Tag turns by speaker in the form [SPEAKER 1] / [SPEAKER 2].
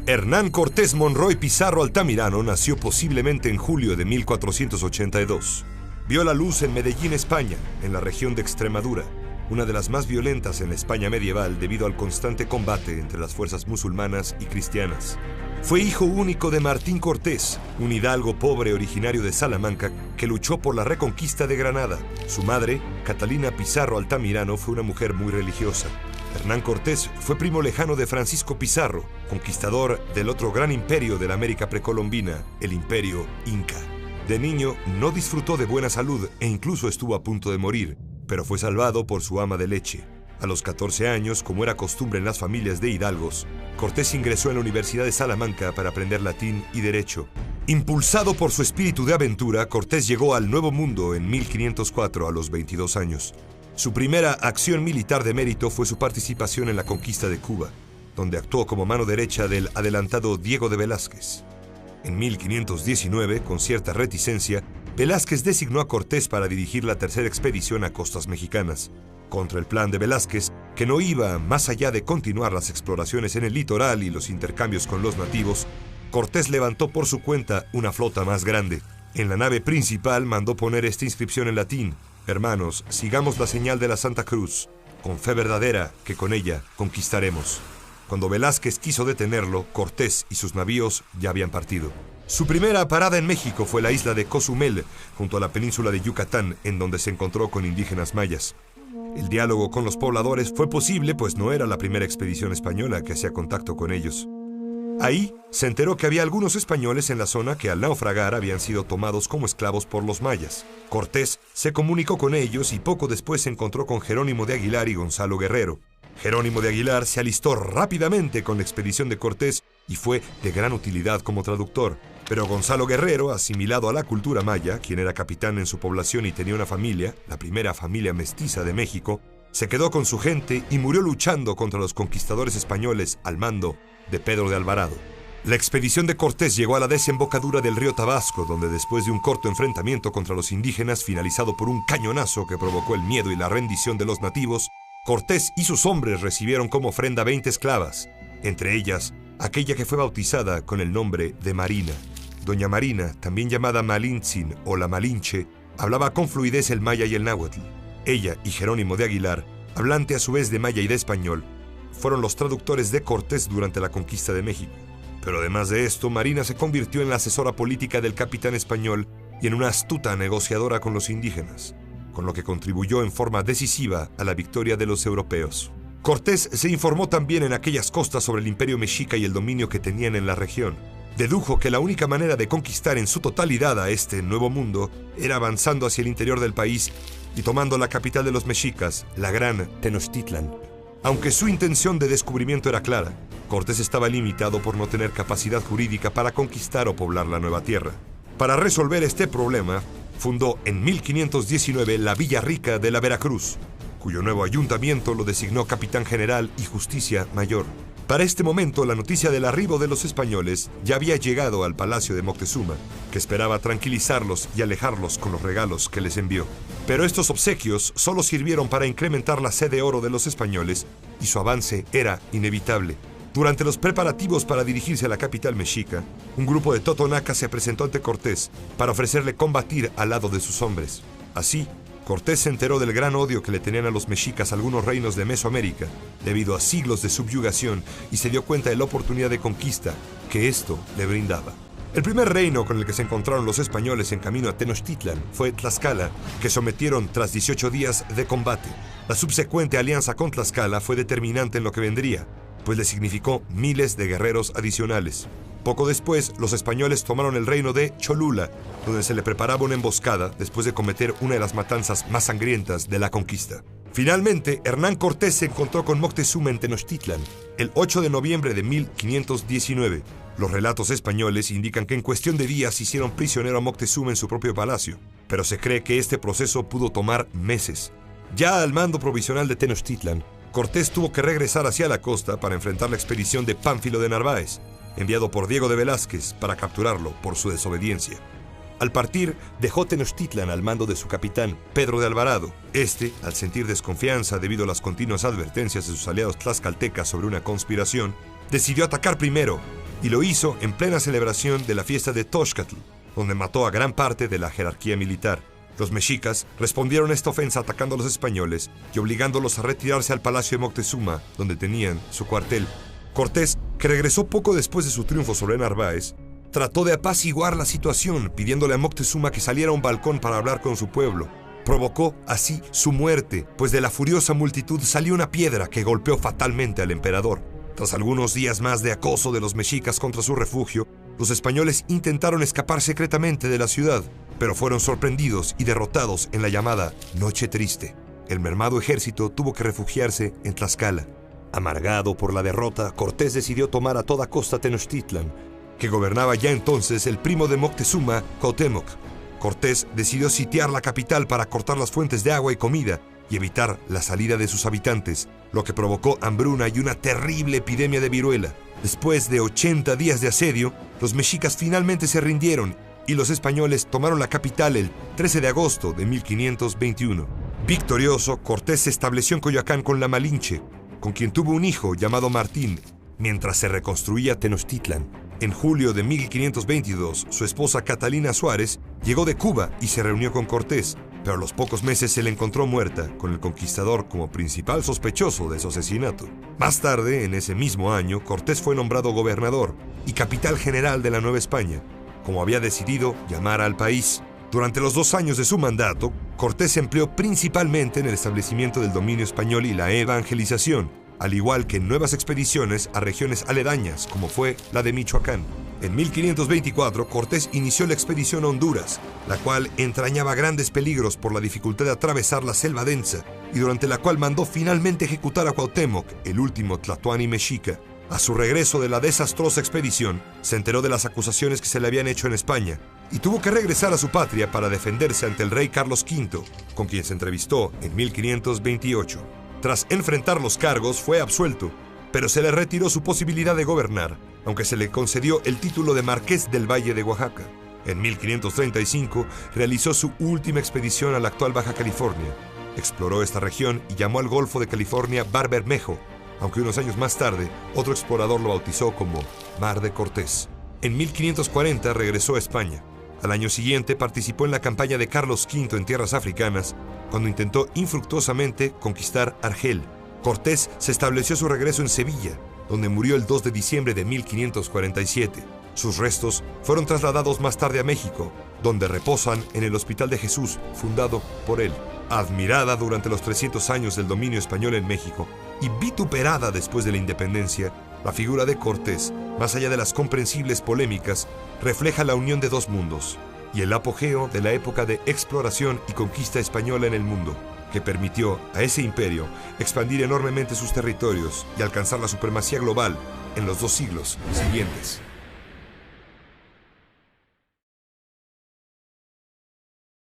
[SPEAKER 1] Hernán Cortés Monroy Pizarro Altamirano nació posiblemente en julio de 1482. Vio la luz en Medellín, España, en la región de Extremadura, una de las más violentas en la España medieval debido al constante combate entre las fuerzas musulmanas y cristianas. Fue hijo único de Martín Cortés, un hidalgo pobre originario de Salamanca que luchó por la reconquista de Granada. Su madre, Catalina Pizarro Altamirano, fue una mujer muy religiosa. Hernán Cortés fue primo lejano de Francisco Pizarro, conquistador del otro gran imperio de la América precolombina, el Imperio Inca. De niño no disfrutó de buena salud e incluso estuvo a punto de morir, pero fue salvado por su ama de leche. A los 14 años, como era costumbre en las familias de hidalgos, Cortés ingresó en la Universidad de Salamanca para aprender latín y derecho. Impulsado por su espíritu de aventura, Cortés llegó al Nuevo Mundo en 1504 a los 22 años. Su primera acción militar de mérito fue su participación en la conquista de Cuba, donde actuó como mano derecha del adelantado Diego de Velázquez. En 1519, con cierta reticencia, Velázquez designó a Cortés para dirigir la tercera expedición a costas mexicanas. Contra el plan de Velázquez, que no iba más allá de continuar las exploraciones en el litoral y los intercambios con los nativos, Cortés levantó por su cuenta una flota más grande. En la nave principal mandó poner esta inscripción en latín: «Hermanos, sigamos la señal de la Santa Cruz, con fe verdadera que con ella conquistaremos». Cuando Velázquez quiso detenerlo, Cortés y sus navíos ya habían partido. Su primera parada en México fue la isla de Cozumel, junto a la península de Yucatán, en donde se encontró con indígenas mayas. El diálogo con los pobladores fue posible, pues no era la primera expedición española que hacía contacto con ellos. Ahí se enteró que había algunos españoles en la zona que al naufragar habían sido tomados como esclavos por los mayas. Cortés se comunicó con ellos y poco después se encontró con Jerónimo de Aguilar y Gonzalo Guerrero. Jerónimo de Aguilar se alistó rápidamente con la expedición de Cortés y fue de gran utilidad como traductor. Pero Gonzalo Guerrero, asimilado a la cultura maya, quien era capitán en su población y tenía una familia, la primera familia mestiza de México, se quedó con su gente y murió luchando contra los conquistadores españoles al mando de Pedro de Alvarado. La expedición de Cortés llegó a la desembocadura del río Tabasco, donde después de un corto enfrentamiento contra los indígenas, finalizado por un cañonazo que provocó el miedo y la rendición de los nativos, Cortés y sus hombres recibieron como ofrenda 20 esclavas, entre ellas aquella que fue bautizada con el nombre de Marina. Doña Marina, también llamada Malintzin o la Malinche, hablaba con fluidez el maya y el náhuatl. Ella y Jerónimo de Aguilar, hablante a su vez de maya y de español, fueron los traductores de Cortés durante la conquista de México. Pero además de esto, Marina se convirtió en la asesora política del capitán español y en una astuta negociadora con los indígenas, con lo que contribuyó en forma decisiva a la victoria de los europeos. Cortés se informó también en aquellas costas sobre el imperio mexica y el dominio que tenían en la región. Dedujo que la única manera de conquistar en su totalidad a este nuevo mundo era avanzando hacia el interior del país y tomando la capital de los mexicas, la gran Tenochtitlan. Aunque su intención de descubrimiento era clara, Cortés estaba limitado por no tener capacidad jurídica para conquistar o poblar la nueva tierra. Para resolver este problema, fundó en 1519 la Villa Rica de la Veracruz, cuyo nuevo ayuntamiento lo designó capitán general y justicia mayor. Para este momento, la noticia del arribo de los españoles ya había llegado al palacio de Moctezuma, que esperaba tranquilizarlos y alejarlos con los regalos que les envió. Pero estos obsequios solo sirvieron para incrementar la sed de oro de los españoles y su avance era inevitable. Durante los preparativos para dirigirse a la capital mexica, un grupo de totonacas se presentó ante Cortés para ofrecerle combatir al lado de sus hombres. Así, Cortés se enteró del gran odio que le tenían a los mexicas algunos reinos de Mesoamérica, debido a siglos de subyugación, y se dio cuenta de la oportunidad de conquista que esto le brindaba. El primer reino con el que se encontraron los españoles en camino a Tenochtitlan fue Tlaxcala, que sometieron tras 18 días de combate. La subsecuente alianza con Tlaxcala fue determinante en lo que vendría, pues le significó miles de guerreros adicionales. Poco después, los españoles tomaron el reino de Cholula, donde se le preparaba una emboscada después de cometer una de las matanzas más sangrientas de la conquista. Finalmente, Hernán Cortés se encontró con Moctezuma en Tenochtitlan el 8 de noviembre de 1519. Los relatos españoles indican que en cuestión de días hicieron prisionero a Moctezuma en su propio palacio, pero se cree que este proceso pudo tomar meses. Ya al mando provisional de Tenochtitlan, Cortés tuvo que regresar hacia la costa para enfrentar la expedición de Pánfilo de Narváez, enviado por Diego de Velázquez para capturarlo por su desobediencia. Al partir, dejó Tenochtitlan al mando de su capitán, Pedro de Alvarado. Este, al sentir desconfianza debido a las continuas advertencias de sus aliados tlaxcaltecas sobre una conspiración, decidió atacar primero y lo hizo en plena celebración de la fiesta de Toxcatl, donde mató a gran parte de la jerarquía militar. Los mexicas respondieron a esta ofensa atacando a los españoles y obligándolos a retirarse al palacio de Moctezuma, donde tenían su cuartel. Cortés, que regresó poco después de su triunfo sobre Narváez, trató de apaciguar la situación pidiéndole a Moctezuma que saliera a un balcón para hablar con su pueblo. Provocó así su muerte, pues de la furiosa multitud salió una piedra que golpeó fatalmente al emperador. Tras algunos días más de acoso de los mexicas contra su refugio, los españoles intentaron escapar secretamente de la ciudad, pero fueron sorprendidos y derrotados en la llamada Noche Triste. El mermado ejército tuvo que refugiarse en Tlaxcala. Amargado por la derrota, Cortés decidió tomar a toda costa Tenochtitlan, que gobernaba ya entonces el primo de Moctezuma, Cuauhtémoc. Cortés decidió sitiar la capital para cortar las fuentes de agua y comida y evitar la salida de sus habitantes, lo que provocó hambruna y una terrible epidemia de viruela. Después de 80 días de asedio, los mexicas finalmente se rindieron y los españoles tomaron la capital el 13 de agosto de 1521. Victorioso, Cortés se estableció en Coyoacán con la Malinche, con quien tuvo un hijo llamado Martín, mientras se reconstruía Tenochtitlan. En julio de 1522, su esposa Catalina Suárez llegó de Cuba y se reunió con Cortés, pero a los pocos meses se le encontró muerta, con el conquistador como principal sospechoso de su asesinato. Más tarde, en ese mismo año, Cortés fue nombrado gobernador y capital general de la Nueva España, como había decidido llamar al país. Durante los 2 años de su mandato, Cortés se empleó principalmente en el establecimiento del dominio español y la evangelización, al igual que en nuevas expediciones a regiones aledañas, como fue la de Michoacán. En 1524, Cortés inició la expedición a Honduras, la cual entrañaba grandes peligros por la dificultad de atravesar la selva densa, y durante la cual mandó finalmente ejecutar a Cuauhtémoc, el último tlatoani mexica. A su regreso de la desastrosa expedición, se enteró de las acusaciones que se le habían hecho en España, y tuvo que regresar a su patria para defenderse ante el rey Carlos V, con quien se entrevistó en 1528. Tras enfrentar los cargos, fue absuelto, pero se le retiró su posibilidad de gobernar, aunque se le concedió el título de Marqués del Valle de Oaxaca. En 1535 realizó su última expedición a la actual Baja California. Exploró esta región y llamó al Golfo de California Bar Bermejo, aunque unos años más tarde otro explorador lo bautizó como Mar de Cortés. En 1540 regresó a España. Al año siguiente participó en la campaña de Carlos V en tierras africanas, cuando intentó infructuosamente conquistar Argel. Cortés se estableció a su regreso en Sevilla, donde murió el 2 de diciembre de 1547. Sus restos fueron trasladados más tarde a México, donde reposan en el Hospital de Jesús, fundado por él. Admirada durante los 300 años del dominio español en México y vituperada después de la independencia, la figura de Cortés, más allá de las comprensibles polémicas, refleja la unión de dos mundos y el apogeo de la época de exploración y conquista española en el mundo, que permitió a ese imperio expandir enormemente sus territorios y alcanzar la supremacía global en los 2 siglos siguientes.